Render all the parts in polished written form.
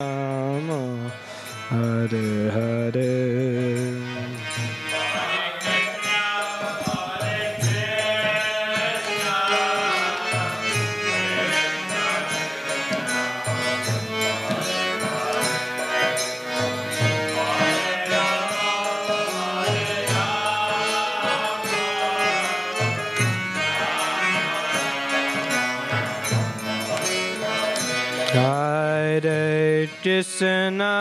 Rama Hare Hare. Hare Krishna,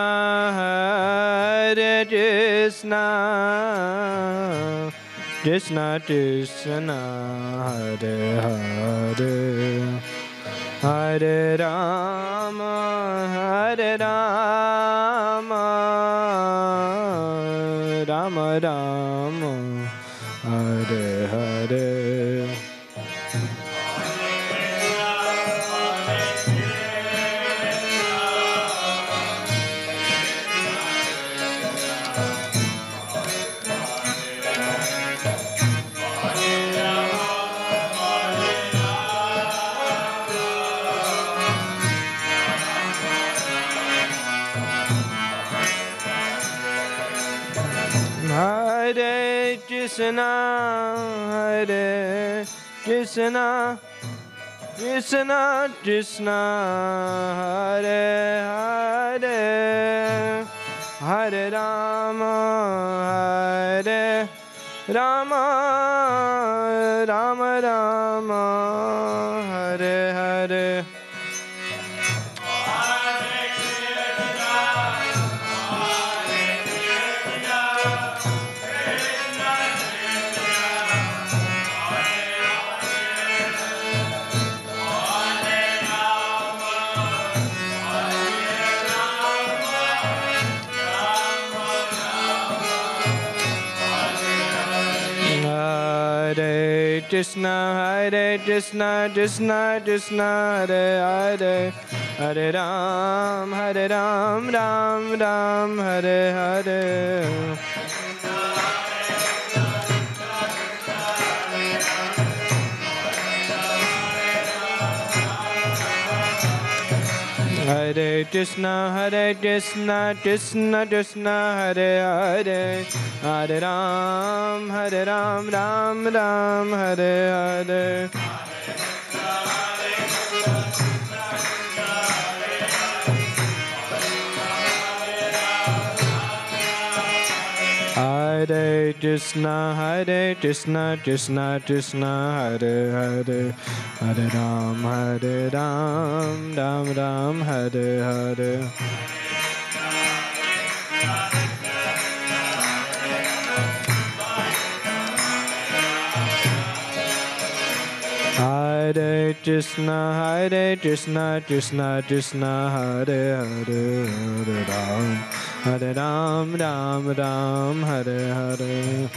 Hare Krishna, Krishna Krishna, Hare Hare, Hare Rama, Hare Rama, Rama Rama, Hare Hare. Hare Krishna, Hare Krishna, Krishna Krishna, Hare Hare, Hare Rama, Hare Rama, Rama Rama, Hare Hare. Hare Krishna, Hare Krishna, Krishna Krishna, Hare Hare, Hare Ram, Ram Ram, Hare Hare. Hare Krishna, Krishna Krishna, Hare Hare, Hare Ram, Ram Ram, Hare Hare. Hare Krishna, Krishna Krishna, Hare Hare, Hare Ram, Ram Ram, Hare Hare. Hare Krishna, Krishna Krishna, Hare Hare, Hare Ram, Ram Ram, Hare Hare.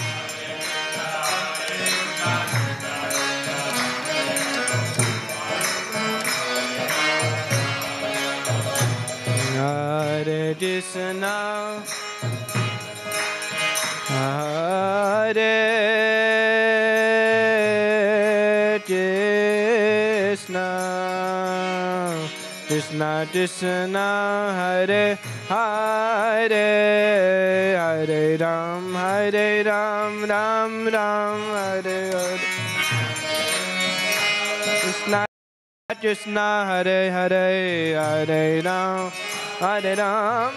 Hare Krishna, Hare Krishna, Krishna Krishna, Hare Hare, Hare Ram, Ram Ram, Hare Hare. Krishna Krishna, Hare Hare, Hare Ram, Ram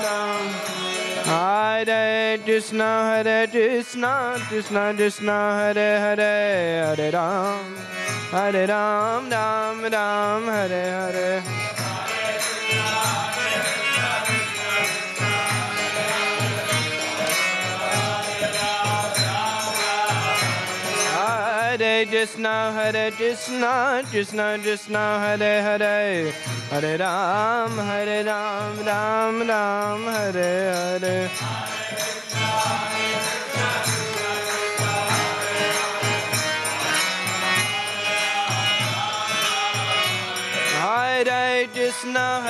Ram. Hare Krishna, Krishna Krishna, Hare Hare, Hare Ram, Ram Ram, Hare Hare. Hare Krishna, Krishna Krishna, Hare Hare, Hare Ram, Ram Ram, Hare Hare. Hare Krishna,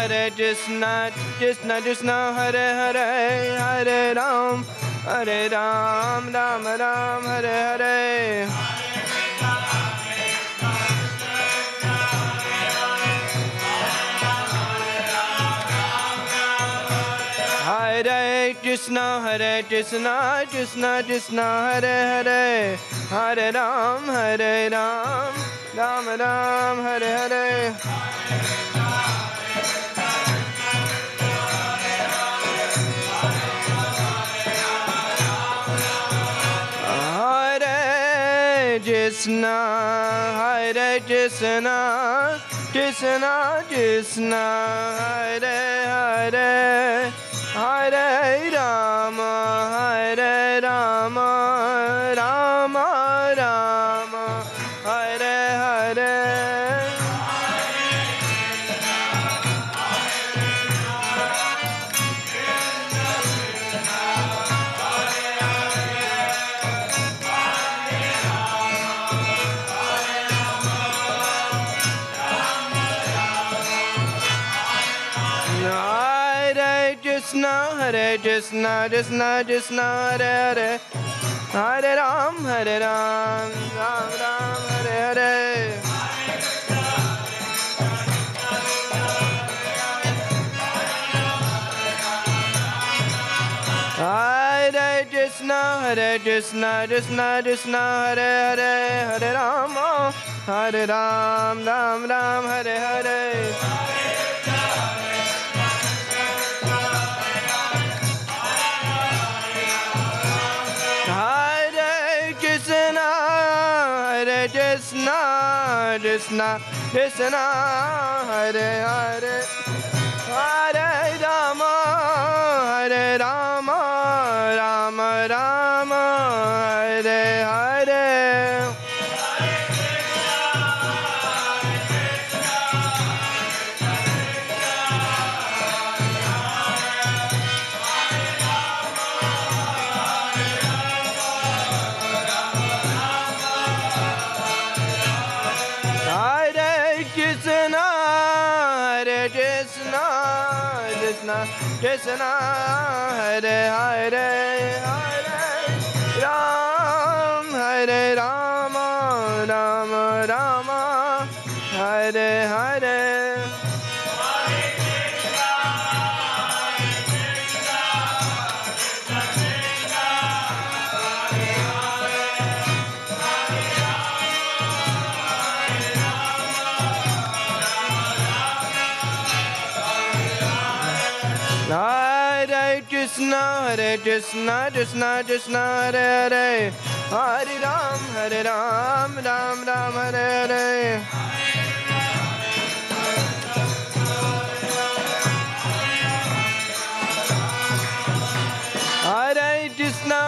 Krishna Krishna, Hare Hare, Hare Ram, Ram Ram, Hare Hare. Krishna, Krishna Krishna, Hare Hare, Hare Ram, Ram Ram, Hare Hare. Krishna, Krishna, Krishna Krishna, Hare Hare, Hare Rama, Rama Rama, Hare Hare. Hare Krishna, Krishna Krishna, Hare Hare, Hare Ram, Ram Ram, Hare Hare. Hare Krishna, Krishna Krishna, Hare Hare, Hare Ram, Ram Ram, Hare Hare. Krishna, Krishna Krishna, Hare Hare, Hare Rama, Rama Rama, Hare Hare. Krishna, Hare Hare, Hare Ram, Rama Rama, Hare Hare. Krishna, Krishna Krishna, Hare Hare, Hare Ram, Ram Ram, Hare Hare. Hare Krishna,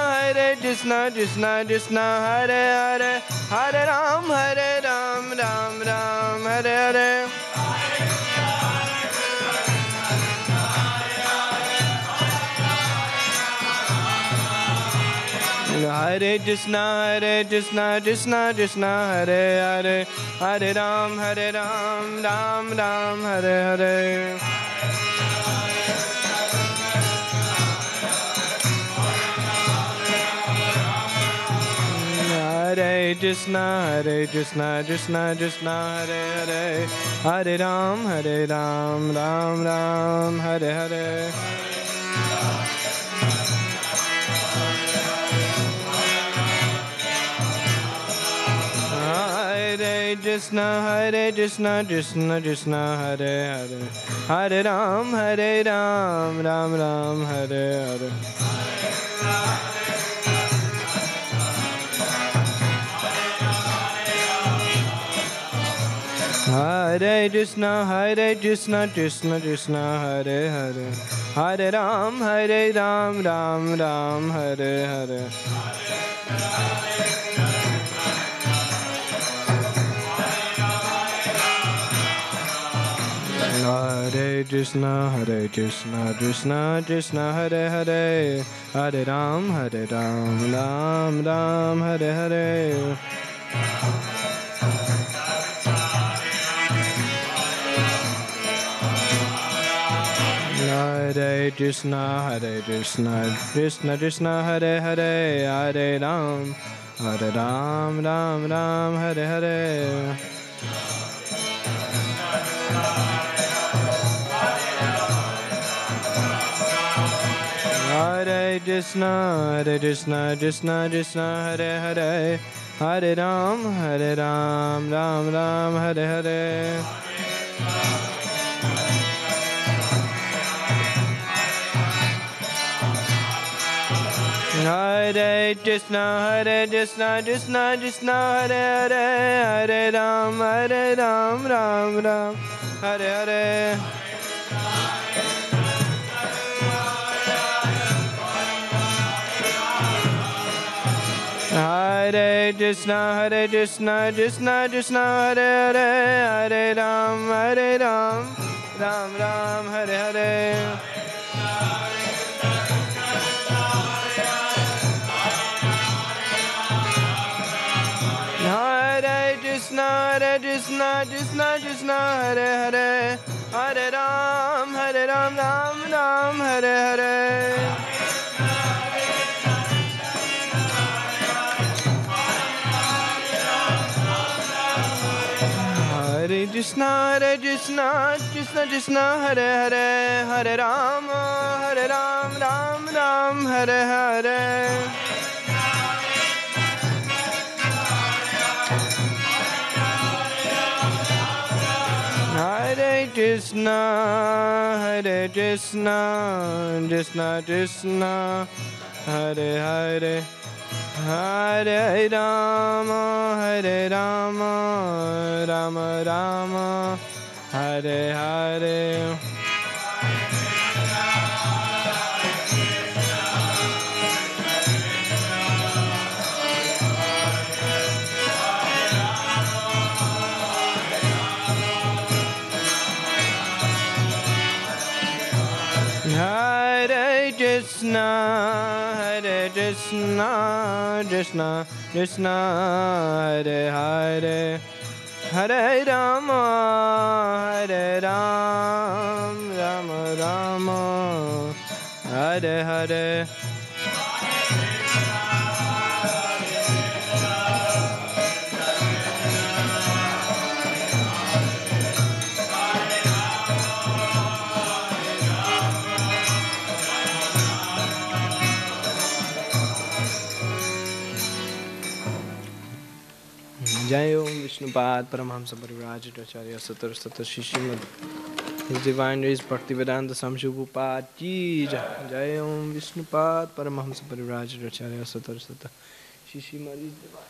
Krishna Krishna, Hare Hare, Hare Ram, Ram Ram, Hare Hare. Hare Krishna, Krishna Krishna, Hare Hare, Hare Ram, Ram Ram, Hare Hare. Hare Krishna, Krishna Krishna, Hare Hare, Hare Ram, Ram Ram, Hare Hare. Hare Krishna, Krishna Krishna, Hare Hare, Hare Ram, Ram Ram, Hare Hare. Hare Krishna, Krishna Krishna, Hare Hare, Hare Ram, Ram Ram, Hare Hare. Hare Krishna, Krishna Krishna, Hare Hare, Hare Ram, Ram Ram, Hare Hare. Hare Krishna, Krishna Krishna, Hare Hare, Hare Ram, Ram Ram, Hare Hare. Hare Krishna, Hare Krishna, Krishna Krishna, Hare Hare, Hare Ram, Ram Ram, Hare Hare. Hare Krishna, Krishna Krishna, Hare Hare, Hare Ram, Ram Ram, Hare Hare. Hare Krishna, Krishna Krishna, Hare Hare, Hare Ram, Ram Ram, Hare Hare. Hare Krishna, Krishna Krishna, Hare Hare, Hare Ram, Ram Ram, Hare Hare. Hare Krishna, Krishna Krishna, Hare Hare, Hare Ram, Ram Ram, Hare Hare. Hare Krishna, Krishna Krishna, Hare Hare, Hare Rama, Rama Rama, Hare Hare. Hare Krishna, Krishna Krishna, Hare Hare, Hare Rama, Rama Rama, Hare Hare. Jai Om Vishnupad Paramahamsa Parivrajitacharya Satar Satar Shishimad. His Divine Grace Bhaktivedanta Samshubhupad Ki Jai. Jai Om Vishnupad Paramahamsa Parivrajitacharya Satar Satar Shishimad. His Divine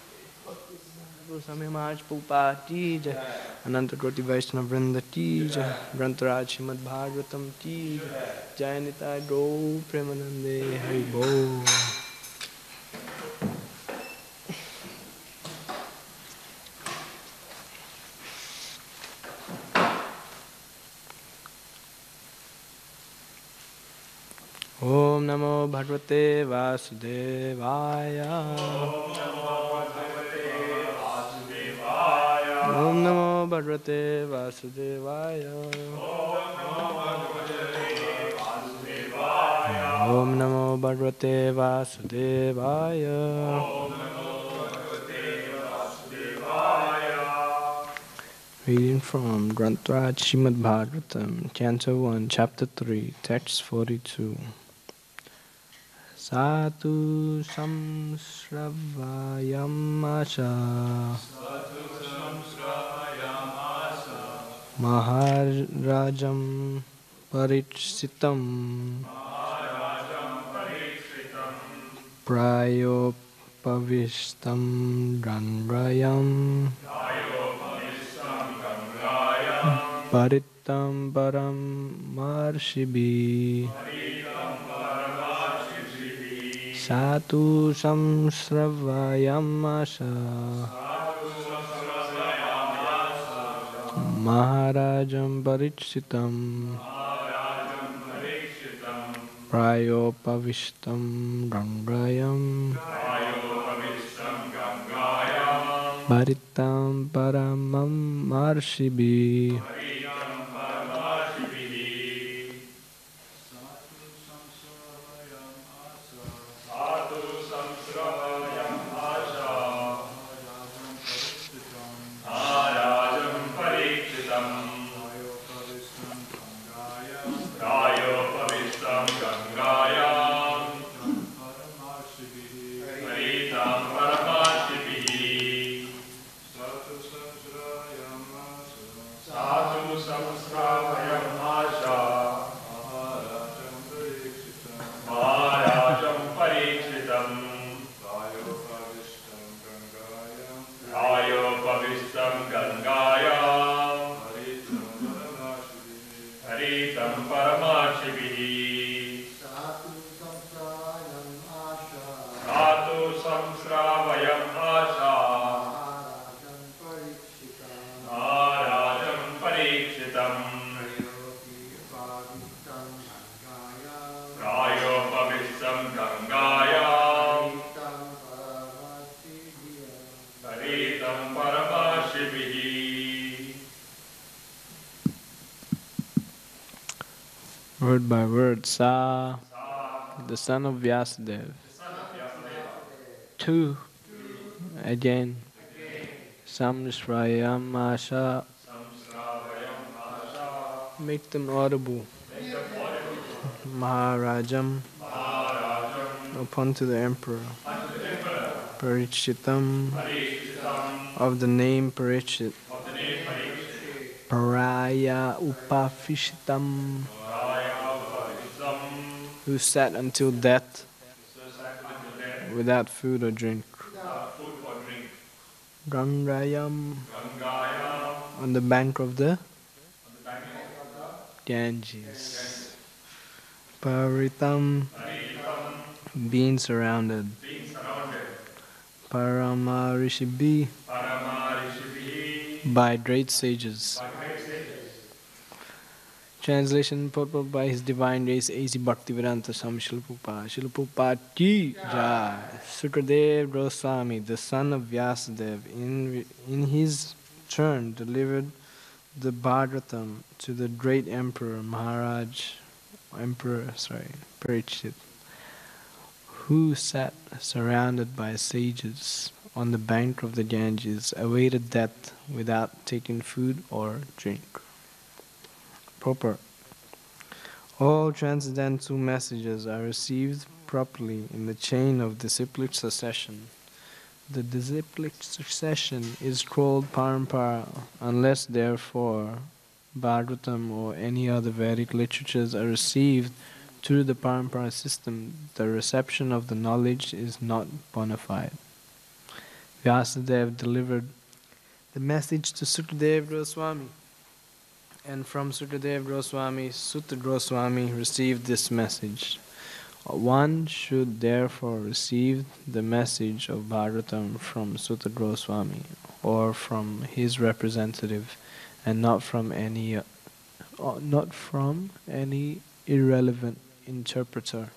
Grace Samya Maharaj Prabhupada Ki Jai. Ananta Koti Vaishnava Vrinda Ki Jai. Grantaraj Srimad Bhagvatam Ki Jai. Jai Nitai Gaur Premanande Hari Bol. Om Namo Bhagavate Vasudevaya. Om Namo Bhagavate Vasudevaya. Om Namo Bhagavate Vasudevaya. Reading from Grantaraj Srimad Bhagvatam, Canto 1, Chapter 3, Text 42. Satu samsravayam asha Maharajam parichitam Prayopavistam Randrayam Paritam Param Marshibi Satu samsravayam asha Maharajam parichitam Prayopavistam Randrayam Paritam Paramam Marshibi. Word by word, Sa, the son of Vyasadeva. Two, again, Samshrayam Asha, make them audible. Maharajam, upon to the emperor. Parichitam, of the name Parichit. Paraya Upafishitam, who sat until death without food or drink. Gangayam, on the bank of the Ganges. Paritam, being surrounded. Paramarishibi, by great sages. Translation purport by His Divine Grace A.C. Bhaktivedanta Swami Srila Prabhupada. Srila Prabhupada ki jai. Sukadev Goswami, the son of Vyasadeva, in his turn delivered the Bhagavatam to the great emperor Parikshit, who sat surrounded by sages on the bank of the Ganges, awaited death without taking food or drink. Proper. All transcendental messages are received properly in the chain of disciplic succession. The disciplic succession is called parampara, unless therefore Bhagavatam or any other Vedic literatures are received through the parampara system, the reception of the knowledge is not bona fide. Vyasadeva delivered the message to Sukadeva Goswami, and from Sukadeva Goswami, Sutta Goswami received this message. One should therefore receive the message of Bhagavatam from Sutta Goswami or from his representative, and not from any irrelevant interpreter.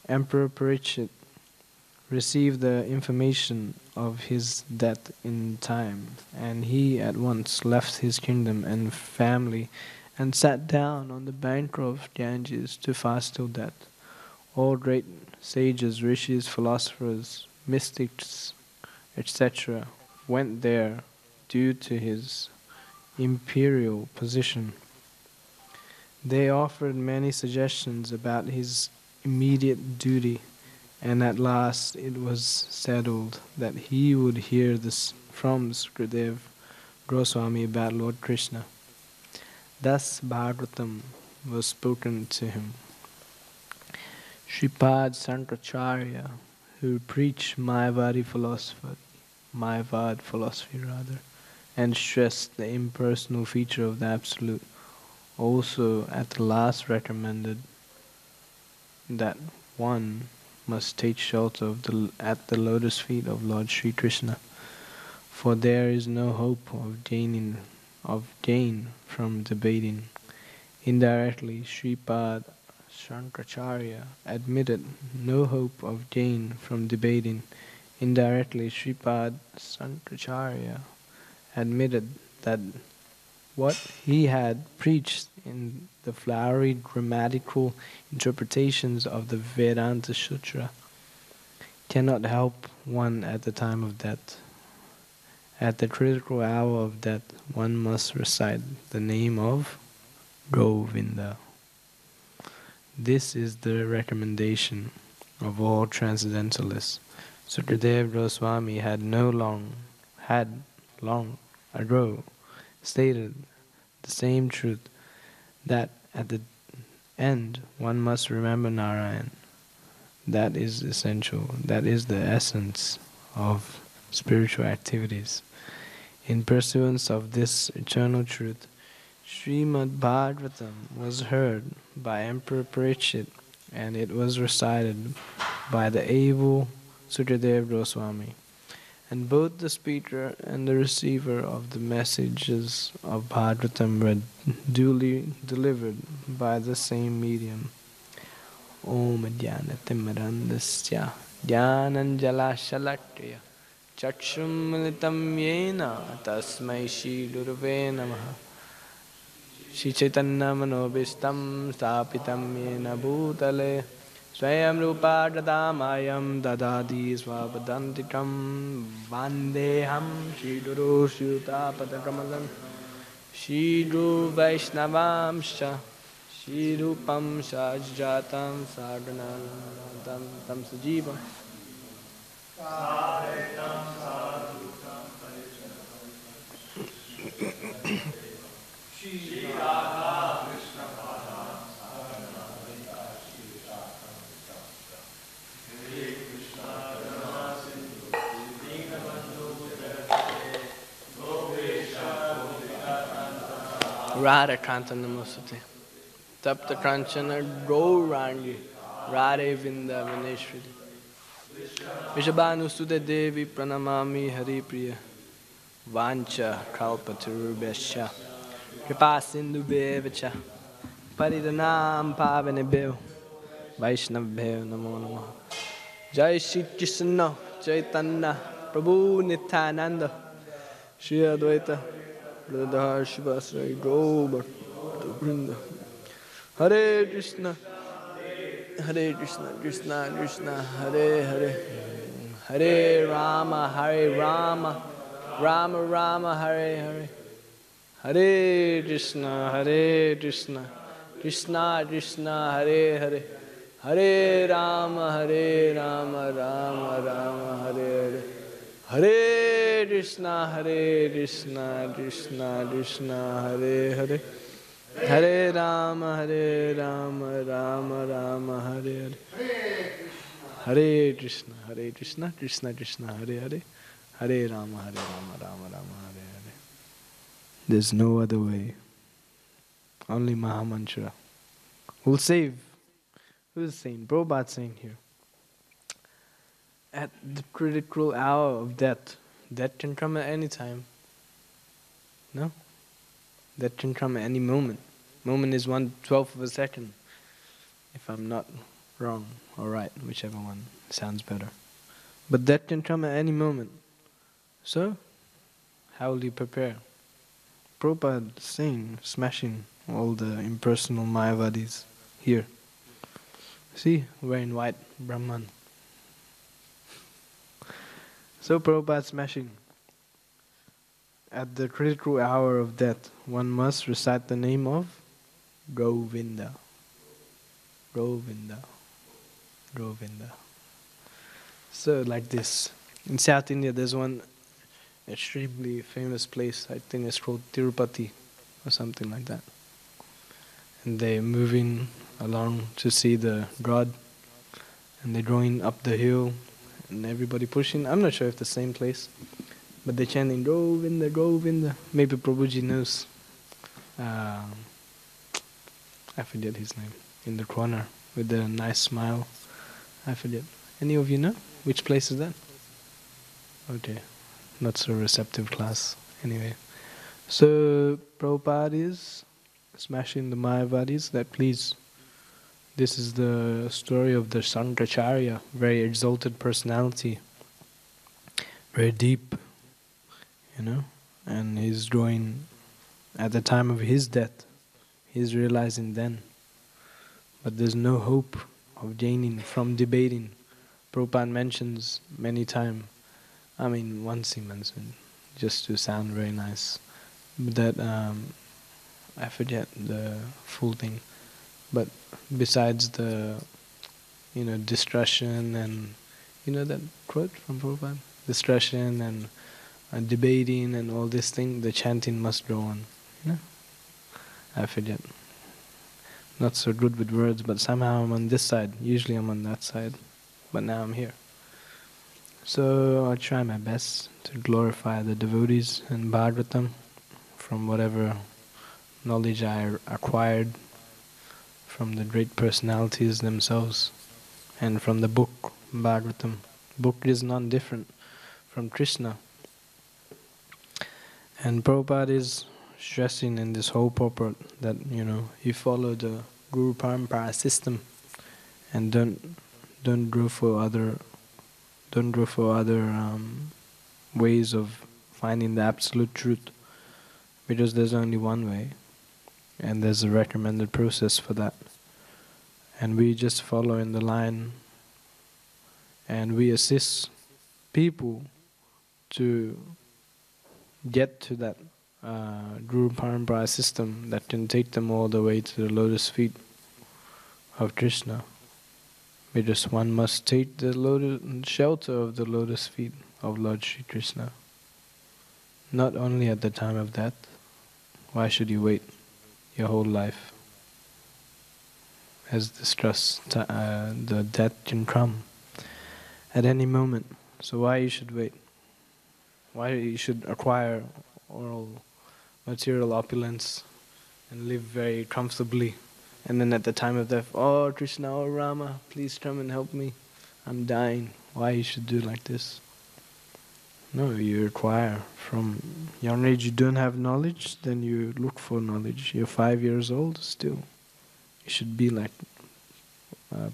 Emperor Parikshit received the information of his death in time, and he at once left his kingdom and family and sat down on the bank of Ganges to fast till death. All great sages, rishis, philosophers, mystics, etc. went there due to his imperial position. They offered many suggestions about his immediate duty, and at last it was settled that he would hear this from Sukadeva Goswami about Lord Krishna. Thus Bhagavatam was spoken to him. Sripad Sankaracharya, who preached Mayavad philosophy, and stressed the impersonal feature of the Absolute, also at the last recommended that one must take shelter at the lotus feet of Lord Sri Krishna, for there is no hope of gain from debating. Indirectly, Sripad Shankaracharya admitted no hope of gain from debating. Indirectly, Sripad Shankaracharya admitted that what he had preached in the flowery grammatical interpretations of the Vedanta Sutra cannot help one at the time of death. At the critical hour of death, one must recite the name of Govinda. This is the recommendation of all transcendentalists. Sukadeva Goswami had long ago stated the same truth, that at the end one must remember Narayan. That is essential. That is the essence of spiritual activities. In pursuance of this eternal truth, Srimad Bhagvatam was heard by Emperor Parikshit, and it was recited by the able Sukadeva Goswami. And both the speaker and the receiver of the messages of Bhagavatam were duly delivered by the same medium. Om Jnanatimmarandasya Jnananjala Shalakya Chakshum Militam Yena Tasmai Shri Gurave Namaha. Shri Chaitanya Manobishtam Stapitam Yena Bhutale Swayam Rupa Dadamayam Dadadi Swapadantikam Vandeham Shri Guru Sutapadakamalam Shri Guru Vaishnavamsha Shri Rupam Sajjatam Saganam Tam Sajivam Radha Kanta Namasate Tapta Kanchana Gaurangi Radhe Vinda Vineshwari Vishabhanu Sudha Devi Pranamami Hari Priya Vancha Kalpaturubhascha Kripa Sindhu Bevacha Paridanam Pavanebhyo Vaishnavbhyo Namo Namo Jai Shri Krishna Chaitanya Prabhu Nityananda Shri Advaita Radha Shivasri Gaur Vrinda Hare Krishna Krishna Krishna Hare Hare Hare Rama Rama Rama Hare Hare Hare Krishna Krishna Krishna Hare Hare Hare Rama Rama Rama Hare Hare Hare Krishna Krishna Krishna Hare Hare Hare Rama Rama Rama Hare Hare Hare Krishna Krishna Hare Hare Hare Rama Rama Hare Hare. There's no other way. Only Mahamantra will save. Who's saying? Prabhupada saying here. At the critical hour of death, death can come at any time. No? Death can come at any moment. Moment is 1/12 of a second. If I'm not wrong or right, whichever one sounds better. But death can come at any moment. So, how will you prepare? Prabhupada is saying, smashing all the impersonal Mayavadis here. See, wearing white, Brahman. So Prabhupada smashing. At the critical hour of death, one must recite the name of Govinda. Govinda. Govinda. So like this. In South India there's one extremely famous place, I think it's called Tirupati or something like that. And they're moving along to see the god, and they're going up the hill and everybody pushing. I'm not sure if the same place, but they're chanting Govinda, Govinda. Maybe Prabhuji knows. I forget his name. In the corner with the nice smile. I forget. Any of you know? Which place is that? Okay. Not so receptive class. Anyway. So Prabhupada is smashing the Mayavadis that please. This is the story of the Sankaracharya, very exalted personality. Very deep. And he's going at the time of his death. He's realizing then. But there's no hope of gaining from debating. Prabhupada mentions many times, once he mentioned, just to sound very nice, that I forget the full thing, but besides the, distraction and, that quote from Prabhupada? Distraction and debating and all this thing, the chanting must go on. I forget. Not so good with words, but somehow I'm on this side. Usually I'm on that side, but now I'm here. So I'll try my best to glorify the devotees in Bhagavatam from whatever knowledge I acquired from the great personalities themselves and from the book Bhagavatam. Book is not different from Krishna. And Prabhupada is stressing in this whole purport that, you follow the Guru Parampara system and don't go for other ways of finding the absolute truth, because there's only one way. And there's a recommended process for that. And we just follow in the line, and we assist people to get to that Guru Parampara system that can take them all the way to the lotus feet of Krishna. Because one must take the shelter of the lotus feet of Lord Sri Krishna. Not only at the time of death. Why should you wait your whole life? As discussed, the death can come at any moment. So why you should wait? Why you should acquire all material opulence and live very comfortably, and then at the time of death, oh Krishna, oh Rama, please come and help me, I'm dying. Why you should do like this? No, you acquire from young age. You don't have knowledge, then you look for knowledge. You're 5 years old still. You should be like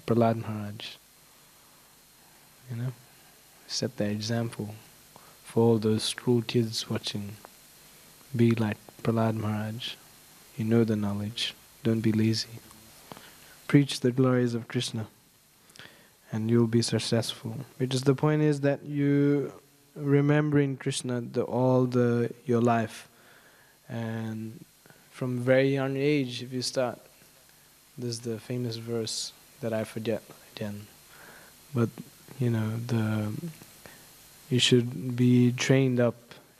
Prahlad Maharaj. You know, set the example for all those school kids watching. Be like Prahlad Maharaj. You know the knowledge. Don't be lazy. Preach the glories of Krishna, and you'll be successful. Because the point is that you remembering Krishna your life, and from very young age, if you start, there's the famous verse that I forget again, but you know, you should be trained up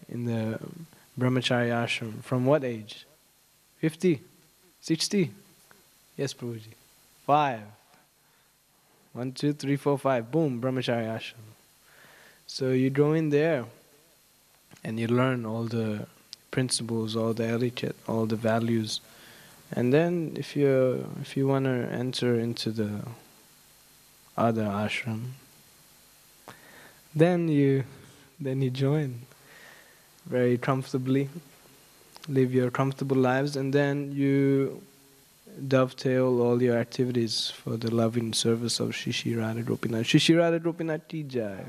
in the brahmacharya ashram. From what age? 50? 60? Yes, Prabhuji. 5. 1, 2, 3, 4, 5. Boom, brahmacharya ashram. So you go in there and you learn all the principles, all the etiquette, all the values. And then if you want to enter into the other ashram, then you join very comfortably, live your comfortable lives, and then you dovetail all your activities for the loving service of Shri Shri Radha Gopinath. Shri Shri Radha Gopinath ki jai.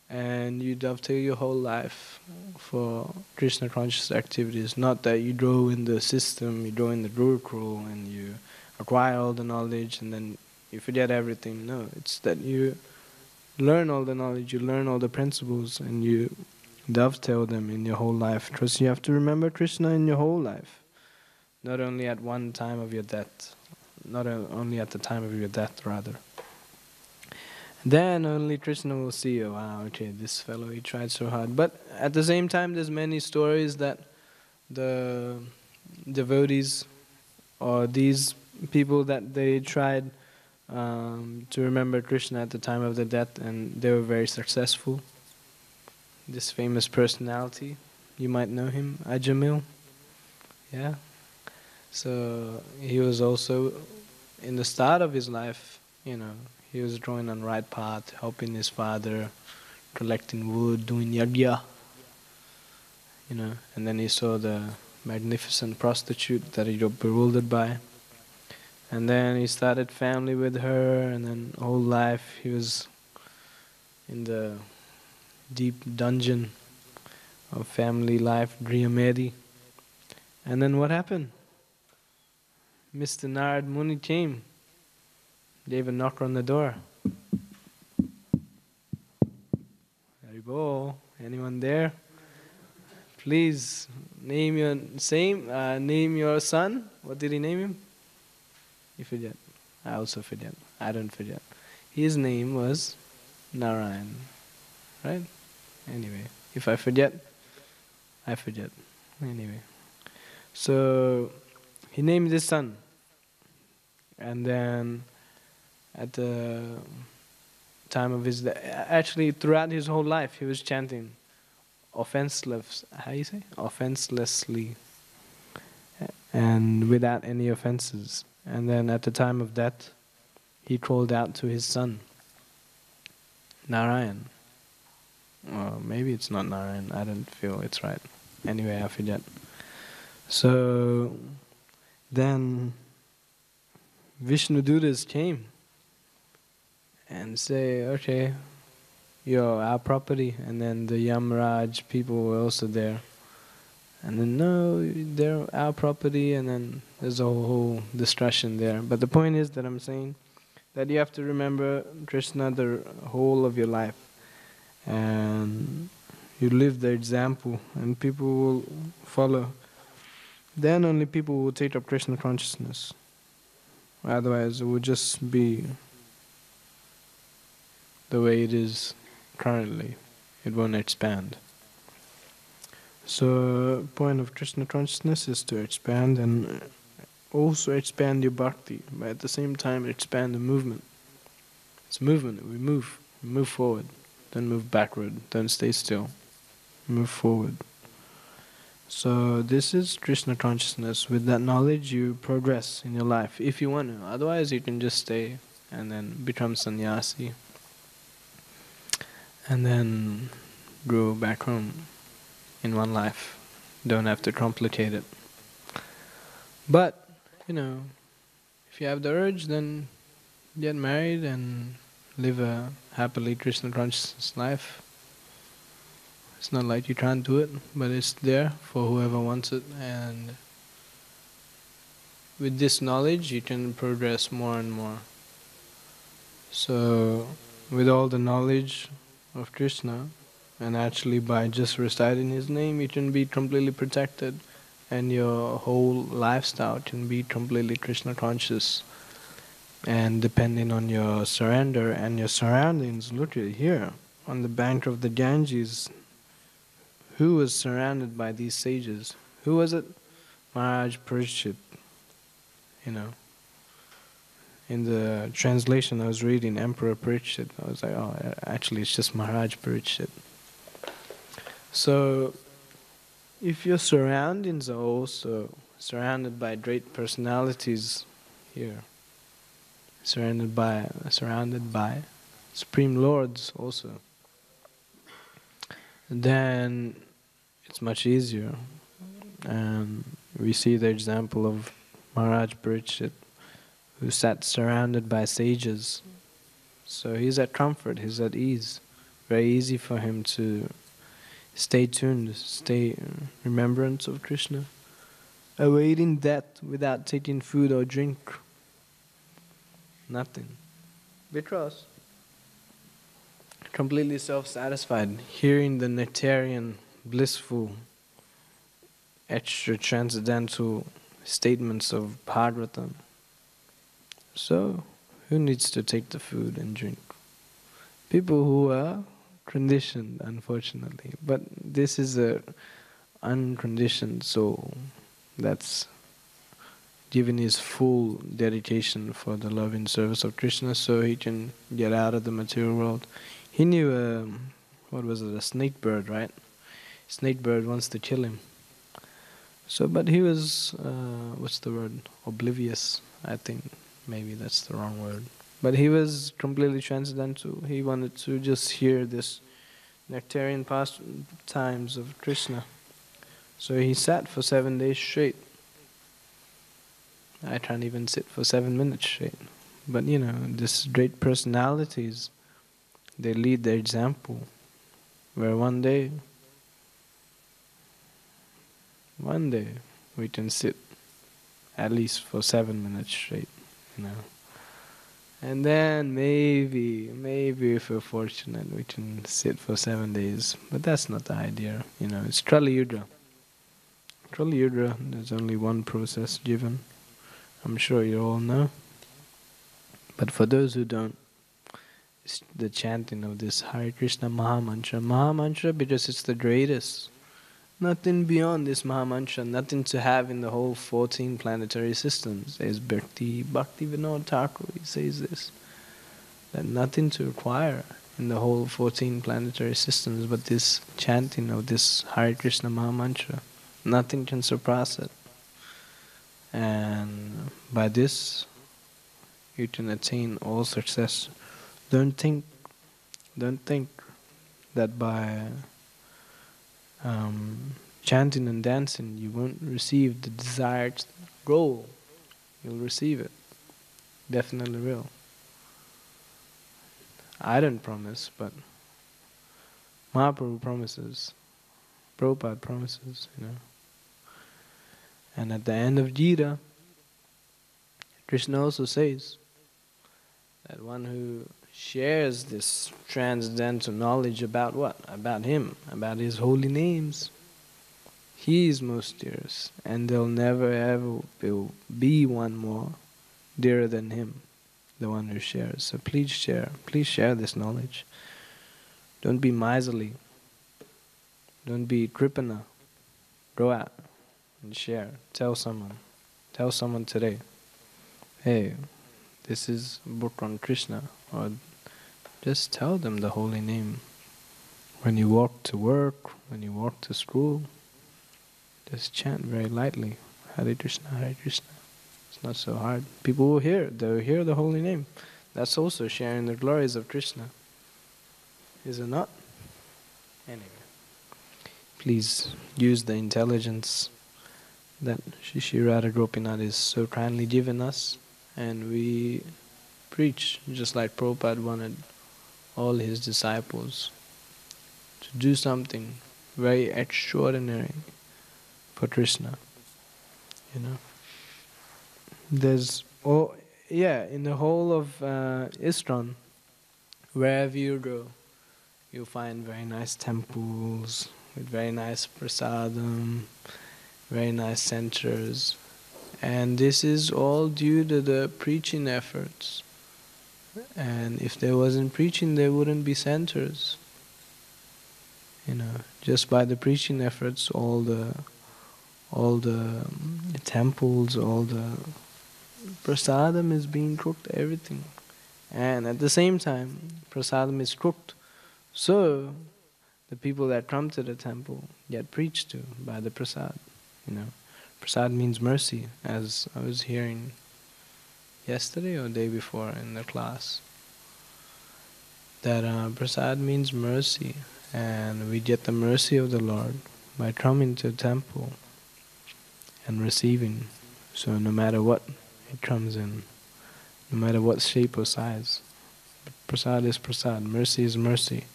And you dovetail your whole life for Krishna conscious activities. Not that you grow in the system, you grow in the Gurukul, and you acquire all the knowledge and then you forget everything. No, it's that you learn all the knowledge, you learn all the principles, and you dovetail them in your whole life. Because you have to remember Krishna in your whole life. Not only at one time of your death. Not only at the time of your death, rather. Then only Krishna will see, oh wow, okay, this fellow, he tried so hard. But at the same time, there's many stories that the devotees or these people that they tried to remember Krishna at the time of their death, and they were very successful. This famous personality, you might know him, Ajamil. Yeah. So he was also, in the start of his life, you know, he was going on right path, helping his father, collecting wood, doing yagya, you know, and then he saw the magnificent prostitute that he got bewildered by. And then he started family with her, and then whole life he was in the deep dungeon of family life, Griyamedi. And then what happened? Mr. Narad Muni came, gave a knock on the door. Haribol, anyone there? Please name your name your son. What did he name him? You forget. I also forget. I don't forget. His name was Narayan. Right? Anyway, if I forget, I forget. Anyway. So he named his son. And then at the time of his death, actually throughout his whole life he was chanting offenseless, how you say? Offenselessly, and without any offenses. And then at the time of death, he called out to his son, Narayan. Well, maybe it's not Narayan, I don't feel it's right. Anyway, I forget. So then Vishnu Dutas came and say, okay, you're our property. And then the Yamraj people were also there. And then, no, they're our property, and then there's a whole discussion there. But the point is that I'm saying that you have to remember Krishna the whole of your life. And you live the example, and people will follow. Then only people will take up Krishna consciousness. Otherwise, it will just be the way it is currently. It won't expand. So, point of Krishna consciousness is to expand and also expand your bhakti, but at the same time expand the movement. It's movement. We move forward. Don't move backward. Don't stay still. Move forward. So this is Krishna consciousness. With that knowledge, you progress in your life if you want to. Otherwise, you can just stay and then become sannyasi and then go back home in one life. Don't have to complicate it. But, if you have the urge, then get married and live a happily Krishna conscious life. It's not like you can't do it, but it's there for whoever wants it. And with this knowledge, you can progress more and more. So, with all the knowledge of Krishna, and actually by just reciting his name, you can be completely protected, and your whole lifestyle can be completely Krishna conscious. And depending on your surrender and your surroundings, look at here, on the bank of the Ganges, who was surrounded by these sages? Who was it? Maharaj Parikshit. In the translation I was reading, Emperor Parikshit, I was like, oh, actually it's just Maharaj Parikshit. So, if your surroundings are also surrounded by great personalities here, surrounded by Supreme Lords also, then it's much easier. And we see the example of Maharaj Parikshit, who sat surrounded by sages. So he's at comfort, he's at ease. Very easy for him to stay tuned, stay in remembrance of Krishna, awaiting death without taking food or drink. Nothing. Because completely self-satisfied, hearing the nectarian, blissful, extra transcendental statements of Bhagavatam. So, who needs to take the food and drink? People who are conditioned, unfortunately. But this is a unconditioned soul that's given his full dedication for the love and service of Krishna, so he can get out of the material world. He knew, a snake bird, right? Snake bird wants to kill him. So, but he was, oblivious, I think. Maybe that's the wrong word. But he was completely transcendental. He wanted to just hear this nectarian pastimes of Krishna. So he sat for 7 days straight. I can't even sit for 7 minutes straight. But these great personalities, they lead the example. Where one day we can sit at least for 7 minutes straight. And then maybe if we're fortunate, we can sit for 7 days. But that's not the idea. It's Kali Yuga. Kali Yuga, there's only one process given. I'm sure you all know. But for those who don't, it's the chanting of this Hare Krishna Mahamantra. Mahamantra because it's the greatest. Nothing beyond this Mahamantra, nothing to have in the whole 14 planetary systems. There's Bhakti Vinod Thakur, he says this. That nothing to acquire in the whole 14 planetary systems but this chanting of this Hare Krishna Mahamantra. Nothing can surpass it. And by this, you can attain all success. Don't think that by chanting and dancing, you won't receive the desired goal. You'll receive it. Definitely will. I don't promise, but Mahaprabhu promises. Prabhupada promises, And at the end of Gita, Krishna also says that one who shares this transcendental knowledge about what? About him, about his holy names. He is most dearest, and there'll never ever be one more dearer than him, the one who shares. So please share this knowledge. Don't be miserly. Don't be kripana. Go out and share. Tell someone today, hey, this is a book on Krishna, or just tell them the holy name. When you walk to work, when you walk to school, just chant very lightly, Hare Krishna, Hare Krishna. It's not so hard. People will hear, they'll hear the holy name. That's also sharing the glories of Krishna. Is it not? Anyway, please use the intelligence that Shri Radha Gopinath is so kindly given us, and we preach just like Prabhupada wanted all his disciples to do something very extraordinary for Krishna. You know, there's in the whole of ISKCON, wherever you go, you'll find very nice temples with very nice prasadam, very nice centers, and this is all due to the preaching efforts. And if there wasn't preaching, there wouldn't be centers. You know, just by the preaching efforts, all the temples, all the prasadam is being cooked, everything. And at the same time, prasadam is cooked, so the people that come to the temple get preached to by the prasad. You know, prasad means mercy, as I was hearing yesterday or day before in the class. That prasad means mercy, and we get the mercy of the Lord by coming to the temple and receiving. So no matter what it comes in, no matter what shape or size, prasad is prasad, mercy is mercy.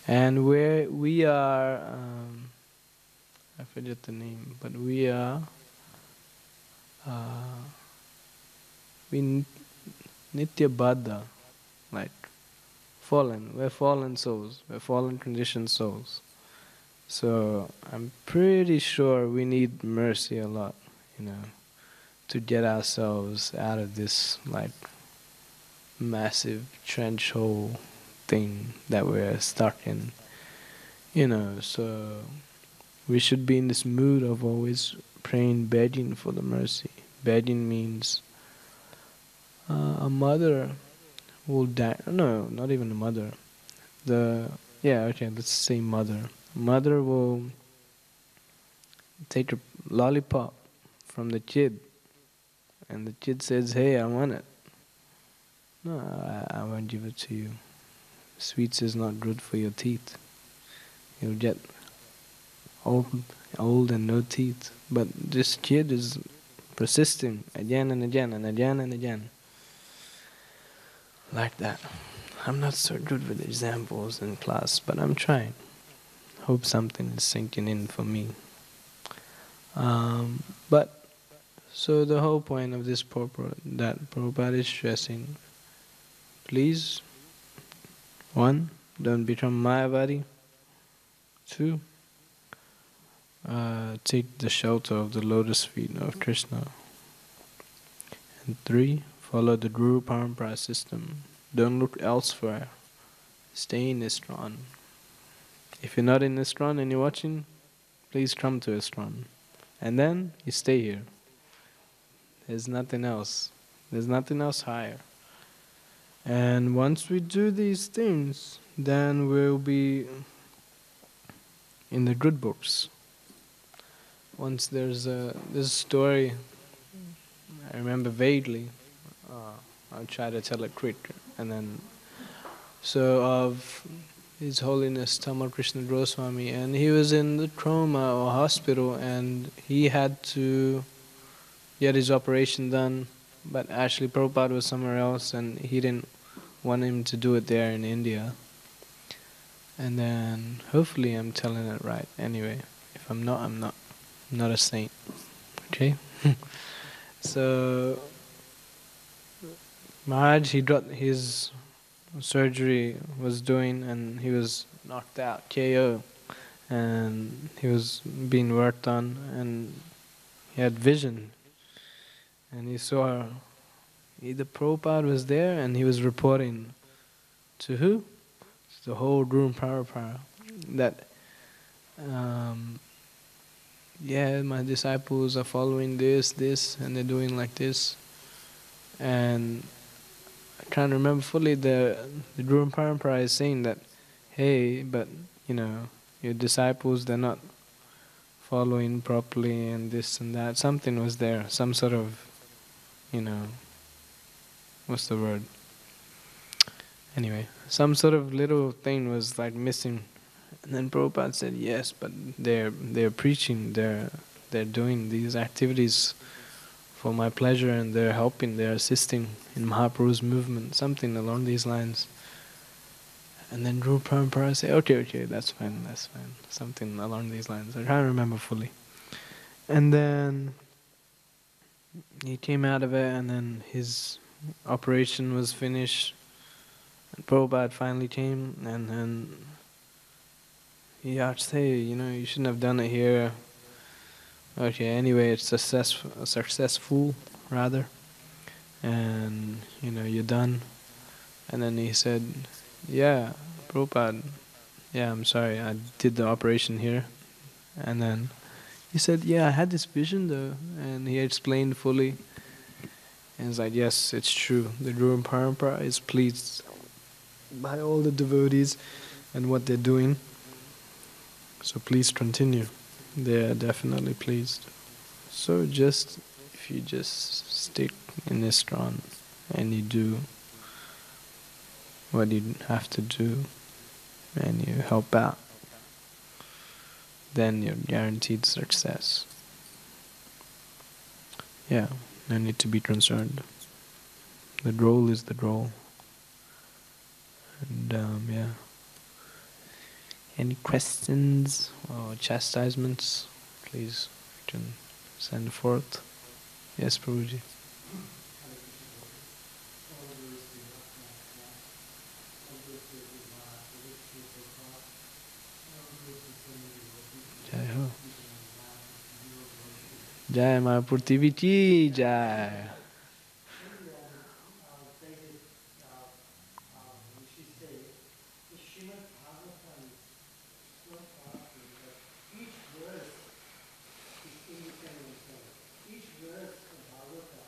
And where we are, I forget the name, but we are, we nitya baddha, like fallen. We're fallen souls. We're fallen conditioned souls. So I'm pretty sure we need mercy a lot, you know, to get ourselves out of this like massive trench hole thing that we're stuck in. You know, so we should be in this mood of always praying, begging for the mercy. Begging means a mother will die. No, not even a mother. Let's say mother. Mother will take a lollipop from the kid, and the kid says, "Hey, I want it." No, I won't give it to you. Sweets is not good for your teeth. You'll get old and no teeth. But this kid is persisting again and again and again and again. Like that. I'm not so good with examples in class, but I'm trying. Hope something is sinking in for me. But so the whole point of this purport that Prabhupada is stressing, please, 1, don't become Mayavadi. 2, take the shelter of the lotus feet of Krishna. And 3, follow the Guru Parampara system. Don't look elsewhere. Stay in ISKCON. If you're not in ISKCON and you're watching, please come to ISKCON. And then you stay here. There's nothing else. There's nothing else higher. And once we do these things, then we'll be in the good books. Once there's this story, I remember vaguely. I'll try to tell it quick. And then, so of His Holiness Tamal Krishna Goswami, and he was in the trauma or hospital, and he had to get his operation done, but actually Prabhupada was somewhere else, and he didn't want him to do it there in India. And then, hopefully I'm telling it right. Anyway, if I'm not, I'm not. I'm not a saint. Okay. So Maharaj, he got his surgery was doing, and he was knocked out, KO, and he was being worked on, and he had vision, and he saw either Prabhupada was there, and he was reporting to who? To the whole room Prabhupada that yeah, my disciples are following this, and they're doing like this, and I can't remember fully. The Guru Parampara is saying that, hey, but your disciples, they're not following properly, and this and that. Something was there, some sort of, what's the word? Anyway, some sort of little thing was like missing, and then Prabhupada said, yes, but they're preaching, they're doing these activities for my pleasure, and they're helping, they're assisting in Mahaprabhu's movement, something along these lines. And then Guru Parampara said, okay, that's fine, something along these lines. I can't remember fully. And then he came out of it, and then his operation was finished, and Prabhupada finally came, and then he asked, hey, you shouldn't have done it here. Okay, anyway, it's successful rather, and you're done. And then he said, yeah, Prabhupada, yeah, I'm sorry, I did the operation here. And then he said, yeah, I had this vision though, and he explained fully. And he's like, yes, it's true. The Guru Parampara is pleased by all the devotees and what they're doing. So please continue. They are definitely pleased. So if you just stick in ISKCON and you do what you have to do and you help out, then you're guaranteed success. Yeah, no need to be concerned. The goal is the goal. And yeah. Any questions or chastisements, please you can send forth. Yes, Prabhuji. Jai Ho. Jai Mahapur TV ki Jai. Srimad Bhagavatam is so powerful that each verse is independent of itself. Each verse of Bhagavatam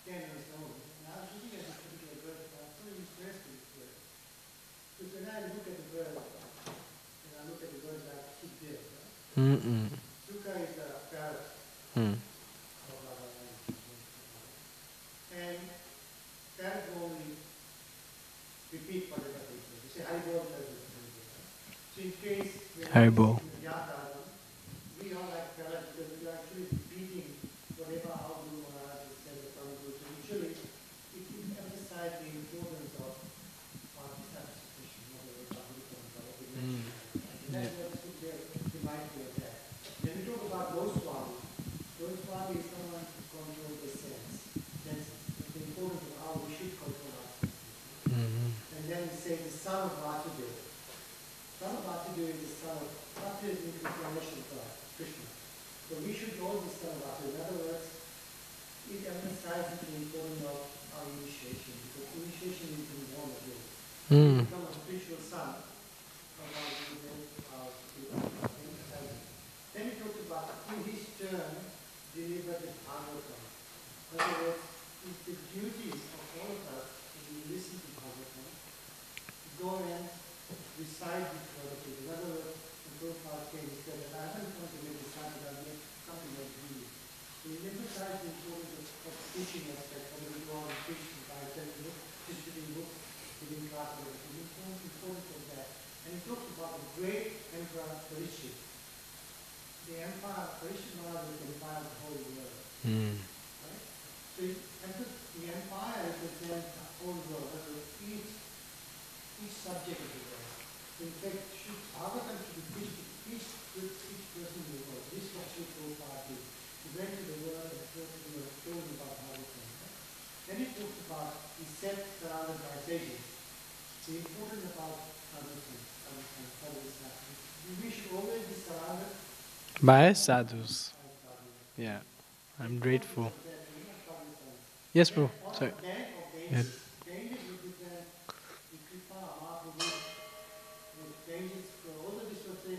stand on its own. And I was looking at this particular verse, and I was so impressed with this verse. Because when I look at the verse, and I look at the verse like Sukha, right? Sukha is a parrot. And parrot only repeat whatever they say. They say Haribol does it. So in case Haribol. Yata, we are like parrots because we are actually repeating whatever our Guru Maharaj has said the Prabhu. So usually it emphasizes the importance of self-sufficiency, not the Bhagavatam. That's what Sukha reminds me of that. Then we talk about Goswami. Goswami is someone who controls the senses. The importance of how we should control our senses. And then we say the son of Vasudeva. Son of Vasudeva is the son of Vasudeva is the incarnation of God, Krishna. So we should know the son of Vasudeva. In other words, it emphasizes the importance of our initiation, because initiation is being born again. We become a spiritual son of our Guru, our emphasizing. Then he talks about in his turn deliver the Bhagavatam. In other words, it's the duties of all of us when we listen to Bhagavatam, go and recite the Bhagavatam. In other words, when Prabhupada came, he said that I haven't come to make disciples, I make something like you. So he emphasized the importance of teaching aspect, whether we go on and teach by telling books, distributing books, giving classes, the importance of that. And he talks about the great Emperor Parishit. The Empire, Parishit Maharaj is the empire of the whole world. Right? So the empire represents the whole world, each subject of the world. So in fact, Bhagavatam should be preached to each person in the world. This is what Sri Prabhupada he talks about, he said surrounded by sages. The important about sadhus. We should always be surrounded By sadhus. by sadhus. Yeah, I'm grateful. That we are sadhus. Yes, bro. Sorry. Then of Yeah. dangers. Dangers represent the kripa, Mahaprabhu, with dangers flow. Although this was a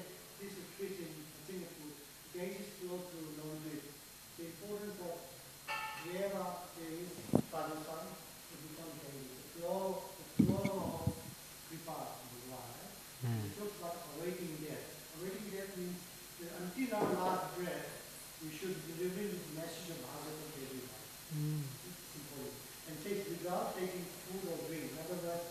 treat in Singapore, dangers flow through knowledge. The importance of wherever there is sadhusam, it becomes dangerous. The flow of kripa is one. It talks about awaiting death. Awaiting death means that until our last breath, we should be delivering the message of Bhagavatam to everyone. It's important. And takes without taking food or drink. In other words,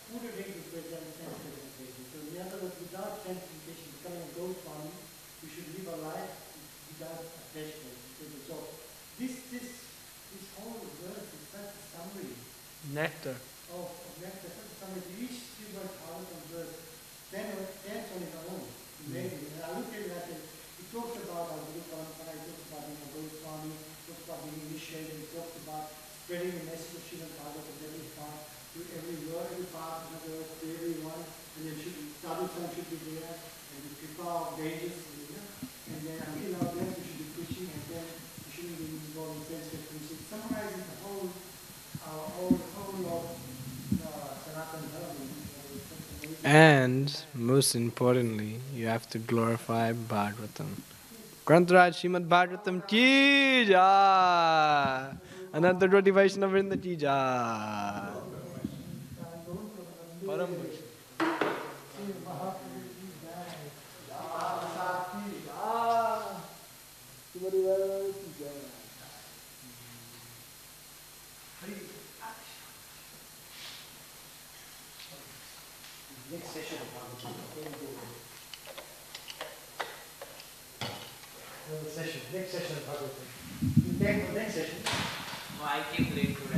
food or drink represents sense presentation. So in other words, without sense presentation, becoming a ghost farming, we should live a life without attachment. So this whole verse is such a summary Nectar. of nectar, such a summary. Each Srimad Bhagavatam verse stands on its own. Amazing. And I look at that and it talks about our Guru Parampara, it talks about being a ghost farming, it talks about being initiated, it talks about spreading the message of Srimad Bhagavatam every part, to every word, every part, in other words, to everyone, and then sadhusam should be there, and the kripa of dangers, and then until our death we should be preaching, and then we shouldn't be involved in sense preaching. It summarizes the whole of Sanatana Dharma. And most importantly, you have to glorify Bhagavatam. Grantaraj Srimad Bhagavatam ki jai. Ananta Koti Vaishnava Vrinda ki jai. Param Next session of Bhagavatam. Next session of Bhagavatam. You take the next session. No, I came late today.